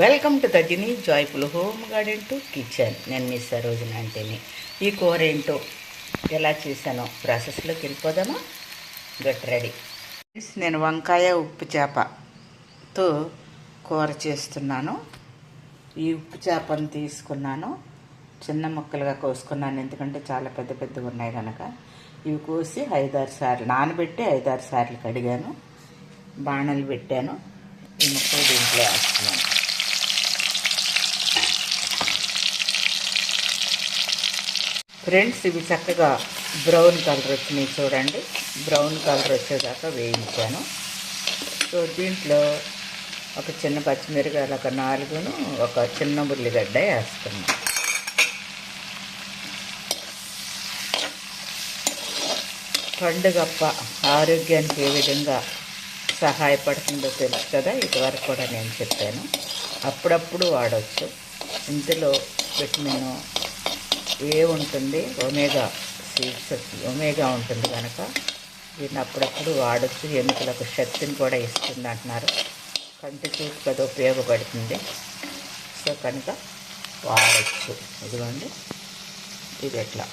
Welcome to తజిని joyful home garden to kitchen. నేను మీ సరోజిని అంటేని. ఈ కూర ఏంటో ఎలా చేశానో ప్రాసెస్లోకి వెళ్ళిపోదామా? Gut ready. నేను వంకాయ ఉప్పు చేపతో కూర చేస్తున్నాను. ఈ ఉప్పు చేపను తీసుకున్నాను, చిన్న ముక్కలుగా కోసుకున్నాను, ఎందుకంటే చాలా పెద్ద పెద్దగా ఉన్నాయి కనుక. ఇవి కోసి 5-6 సార్లు నానబెట్టి 5-6 సార్లు కడిగాను. బాణలు పెట్టాను. ఈ ముక్కలు దీంట్లో వేస్తున్నాను. ఫ్రెండ్స్, ఇవి చక్కగా బ్రౌన్ కలర్ వచ్చినాయి చూడండి. బ్రౌన్ కలర్ వచ్చేదాకా వేయించాను. సో దీంట్లో ఒక చిన్న పచ్చిమిరకాయలు ఒక 4, ఒక చిన్న ఉల్లిగడ్డ వేస్తున్నాను. పండుగప్ప ఆరోగ్యానికి ఏ విధంగా సహాయపడుతుందో తెలుసు కదా, ఇదివరకు కూడా నేను చెప్పాను. అప్పుడప్పుడు వాడవచ్చు. ఇందులో విటమిన్ ఏ ఉంటుంది, ఒమేగా ఉంటుంది కనుక దీన్ని అప్పుడప్పుడు వాడచ్చు. ఎముకలకు శక్తిని కూడా ఇస్తుంది అంటున్నారు. కంటి చూపు కదా ఉపయోగపడుతుంది. సో కనుక వాడచ్చు. ఇదిగోండి, ఇది ఎట్లా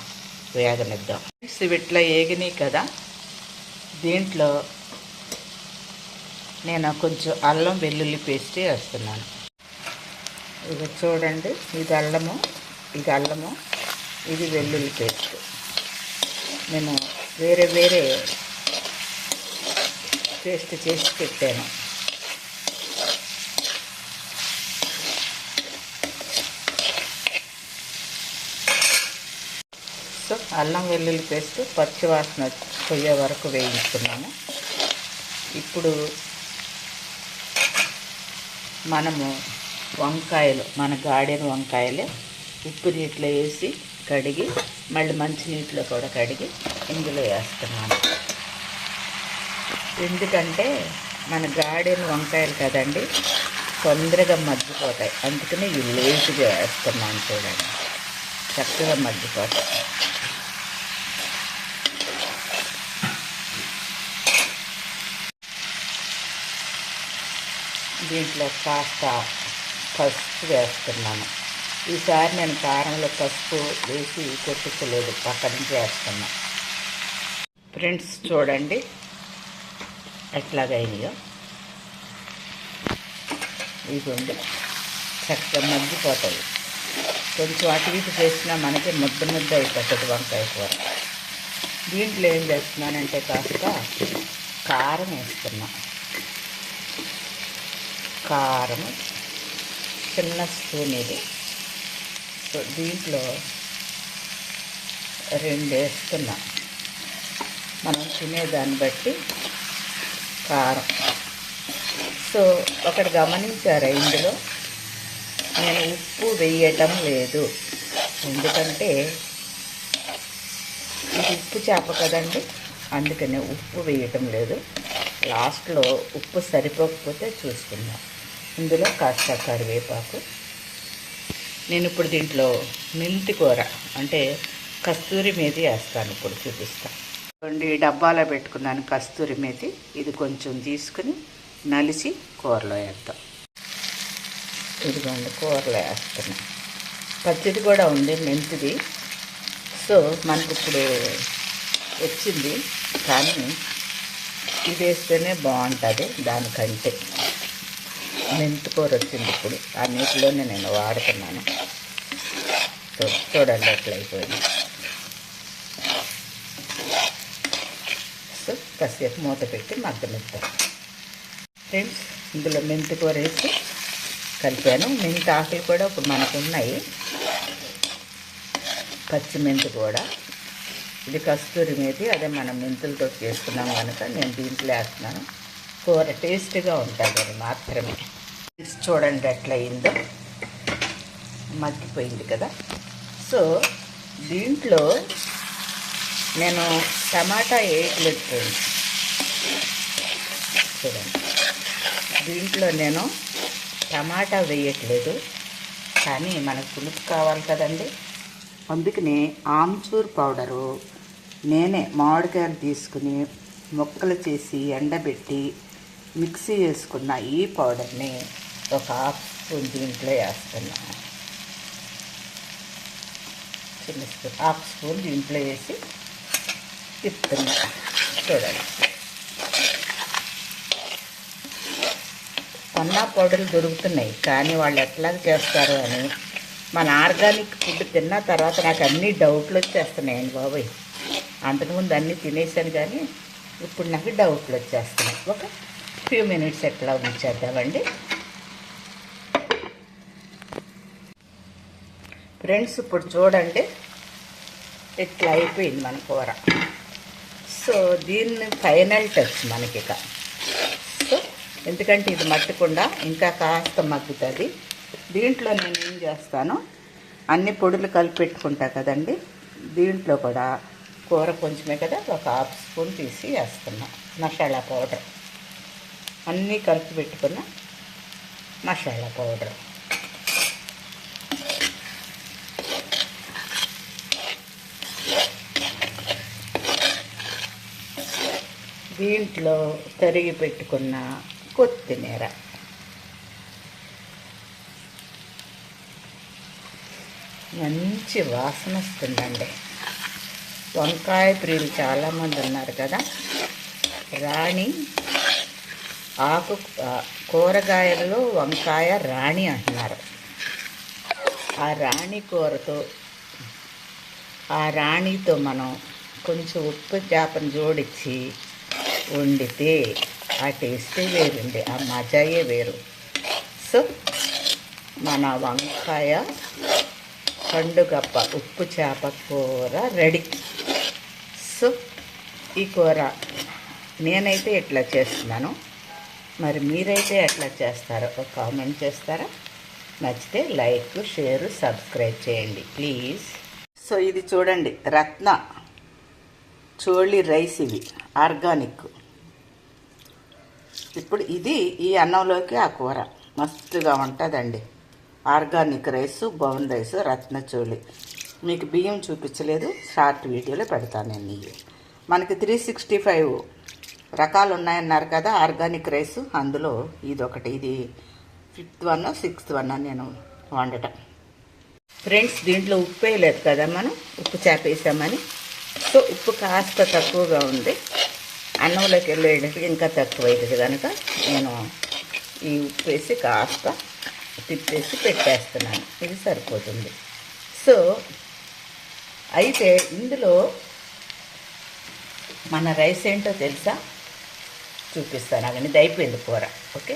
వేగనిద్దాం. ఇవి ఇట్లా ఏగినాయి కదా, దీంట్లో నేను కొంచెం అల్లం వెల్లుల్లి పేస్ట్ వేస్తున్నాను. ఇది చూడండి, ఇది అల్లము, ఇది వెల్లుల్లి పేస్ట్. నేను వేరే పేస్ట్ చేసి పెట్టాను. సో అల్లం వెల్లుల్లి పేస్ట్ పచ్చివాసన పోయే వరకు వేయించుకున్నాము. ఇప్పుడు మనము వంకాయలు, మన గార్డెన్ వంకాయలు ఉప్పు నీటిలో వేసి కడిగి, మళ్ళీ మంచినీటిలో కూడా కడిగి ఇందులో వేస్తున్నాను. ఎందుకంటే మన గార్డెన్ వంకాయలు కదండి, తొందరగా మగ్గిపోతాయి. అందుకని ఇవి లేటుగా వేస్తున్నాను. చూడండి, చక్కగా మగ్గిపోతాయి. దీంట్లో కాస్త పసుపు వేస్తున్నాను. ఈసారి నేను కారంలో పసుపు వేసి కొట్టుకోలేదు, పక్క నుంచి వేస్తున్నా. ఫ్రెండ్స్ చూడండి ఎట్లాగైనాయో. ఇదిగోండి, చక్కగా మగ్గిపోతాయి. కొంచెం అటు ఇటు చేసినా మనకి ముద్ద అయిపోతుంది వంకాయ కూర. దీంట్లో ఏం చేస్తున్నానంటే కాస్త కారం వేస్తున్నా. కారం చిన్న స్పూన్ ఇది. సో దీంట్లో 2 వేస్తున్నా. మనం తినేదాన్ని బట్టి కారం. సో ఒకటి గమనించారా, ఇందులో నేను ఉప్పు వేయటం లేదు. ఎందుకంటే ఇది ఉప్పు చేప కదండి, అందుకనే ఉప్పు వేయటం లేదు. లాస్ట్లో ఉప్పు సరిపోకపోతే చూసుకుందాం. ఇందులో కాస్త కరివేపాకు. నేను ఇప్పుడు దీంట్లో మెంతి కూర అంటే కస్తూరి మేతి వేస్తాను. ఇప్పుడు చూపిస్తాను. 2 డబ్బాలో పెట్టుకున్నాను కస్తూరి మేతి. ఇది కొంచెం తీసుకుని నలిసి కూరలో వేద్దాం. ఇదిగోండి, కూరలో వేస్తున్నాను. పచ్చిది కూడా ఉంది మెంతిది. సో మనకు ఇప్పుడు వచ్చింది, కానీ ఇది వేస్తేనే బాగుంటుంది దానికంటే. మెంతి కూర వచ్చింది ఇప్పుడు, ఆ నీటిలోనే నేను వాడుతున్నాను. సో చూడండి ఎట్లా అయిపోయింది. సో కాసేపు మూత పెట్టి మగ్గనిద్దాం. ఫ్రెండ్స్, ఇందులో మెంతి కూర వేసి కలిపాను. మెంతి ఆకులు కూడా ఇప్పుడు మనకు ఉన్నాయి, పచ్చి మెంతి కూడా. ఇది కస్తూరి మేతి, అదే మనం మెంతులతో చేసుకున్నాం కనుక నేను దీంట్లో వేస్తున్నాను. కూర టేస్ట్గా ఉంటుంది అని మాత్రమే. చూడండి ఎట్లా అయిందో, మగ్గిపోయింది కదా. సో దీంట్లో నేను టమాటా వేయట్లేదు ఫ్రెండ్స్. చూడండి, దీంట్లో నేను టమాటా వేయట్లేదు, కానీ మనకు పులుపు కావాలి కదండి. అందుకని ఆమ్చూర్ పౌడరు నేనే మామిడికాయలు తీసుకుని ముక్కలు చేసి ఎండబెట్టి మిక్సీ వేసుకున్న ఈ పౌడర్ని ఒక హాఫ్ స్పూన్ దీంట్లో వేస్తున్నాను. చిన్న స్పూన్, హాఫ్ స్పూన్ దీంట్లో వేసి తిప్పుతున్నా. చూడండి, పన్నా పౌడర్లు దొరుకుతున్నాయి, కానీ వాళ్ళు ఎట్లా చేస్తారు అని మన ఆర్గానిక్ ఫుడ్ తిన్న తర్వాత నాకు అన్ని డౌట్లు వచ్చేస్తున్నాయండి బాబాయ్. అంతకుముందు అన్నీ తినేసాను, కానీ ఇప్పుడు నాకు డౌట్లు వచ్చేస్తున్నాయి. ఒక ఫ్యూ మినిట్స్ ఎట్లా ఉంచేద్దామండి. ఫ్రెండ్స్, ఇప్పుడు చూడండి, ఇట్లా అయిపోయింది మన కూర. సో దీన్ని ఫైనల్ టచ్ మనకి ఇక. సో ఎందుకంటే ఇది మట్టకుండా ఇంకా కాస్త మగ్గుతుంది. దీంట్లో నేను ఏం చేస్తాను, అన్ని పొడులు కలిపి పెట్టుకుంటా కదండి, దీంట్లో కూడా కూర కొంచెమే కదా, ఒక హాఫ్ స్పూన్ తీసి వేస్తున్నా మసాలా పౌడర్. అన్నీ కలిపి పెట్టుకున్న మసాలా పౌడర్. దీంట్లో తరిగి పెట్టుకున్న కొత్తిమీర. మంచి వాసన వస్తుందండి. వంకాయ ప్రియులు చాలామంది ఉన్నారు కదా, రాణి ఆకు కూరగాయలలో వంకాయ రాణి అంటున్నారు. ఆ రాణి కూరతో, ఆ రాణితో మనం కొంచెం ఉప్పు చేపను జోడించి వండితే ఆ టేస్టే వేరండి, ఆ మజాయే వేరు. సో మన వంకాయ పండుగప్ప ఉప్పు చేప కూర రెడీ. సో ఈ కూర నేనైతే ఎట్లా చేస్తున్నాను, మరి మీరైతే ఎట్లా చేస్తారో ఒక కామెంట్ చేస్తారా? నచ్చితే లైక్, షేర్, సబ్స్క్రైబ్ చేయండి ప్లీజ్. సో ఇది చూడండి, రత్న చోళీ రైస్, ఇవి ఆర్గానిక్. ఇప్పుడు ఇది ఈ అన్నంలోకి ఆ కూర మస్తుగా ఉంటుందండి. ఆర్గానిక్ రైస్, బౌన్ రైస్, రత్న చోళీ. మీకు బియ్యం చూపించలేదు, షార్ట్ వీడియోలో పెడతాను నేను. ఇవి మనకి 365 రకాలు ఉన్నాయన్నారు కదా ఆర్గానిక్ రైస్, అందులో ఇదొకటి. ఇది 5th 1, 6th 1 నేను వండటం. ఫ్రెండ్స్, దీంట్లో ఉప్పు వేయలేదు కదా మనం, ఉప్పు చేపేసామని. సో ఉప్పు కాస్త తక్కువగా ఉంది, అన్నంలోకి వెళ్ళేటప్పుడు ఇంకా తక్కువ అవుతుంది కనుక నేను ఈ ఉప్పు వేసి కాస్త తిప్పేసి పెట్టేస్తున్నాను. ఇది సరిపోతుంది. సో అయితే ఇందులో మన రైస్ ఏంటో తెలుసా, చూపిస్తాను. అగని ఇది అయిపోయింది కూర. ఓకే.